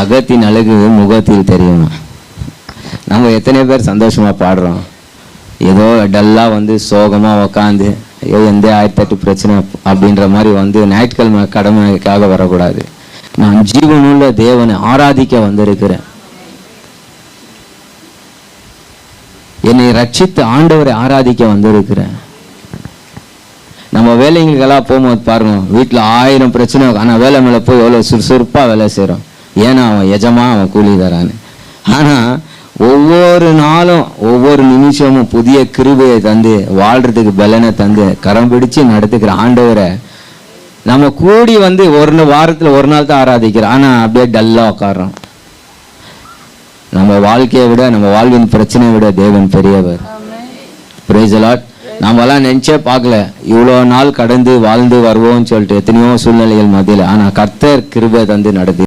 அகத்தின் அழகு முகத்தில் தெரியுமா? நம்ம எத்தனை பேர் சந்தோஷமாக பாடுறோம், ஏதோ டல்லாக வந்து சோகமாக உக்காந்து ஐயோ எந்த 1008 பிரச்சனை அப்படின்ற மாதிரி வந்து ஞாயிற்றுக்கிழமை கடமைக்காக வரக்கூடாது. நான் ஜீவனுள்ள தேவனை ஆராதிக்க வந்திருக்கிறேன். என்னை ரட்சித்து ஆண்டவரை ஆராதிக்க வந்திருக்கிறேன். நம்ம வேலைங்களுக்கெல்லாம் போகும்போது பாருங்க, வீட்டில் 1000 பிரச்சனை, ஆனால் வேலை மேலே போய் எவ்வளோ சுறுசுறுப்பாக வேலை செய்கிறோம். ஏன்னா அவன் எஜமா, அவன் கூலி தரான்னு. ஆனால் ஒவ்வொரு நாளும் ஒவ்வொரு நிமிஷமும் புதிய கிருபையை தந்து வாழ்றதுக்கு பலனை தந்து கரம் பிடிச்சு நடத்துக்கிற ஆண்டவரை நம்ம கூடி வந்து ஒரு வாரத்தில் ஒரு நாள் தான் ஆராதிக்கிறோம். ஆனால் அப்படியே டல்லாக உட்காரோம். நம்ம வாழ்க்கையை விட, நம்ம வாழ்வின் பிரச்சனையை விட தேவன் பெரியவர். Praise the Lord. நம்மலாம் நினைச்சே பார்க்கல இவ்வளோ நாள் கடந்து வாழ்ந்து வருவோம்னு சொல்லிட்டு எத்தனையோ சூழ்நிலைகள் மத்தியில். ஆனால் கர்த்தர் கிருபை தந்து நடத்தி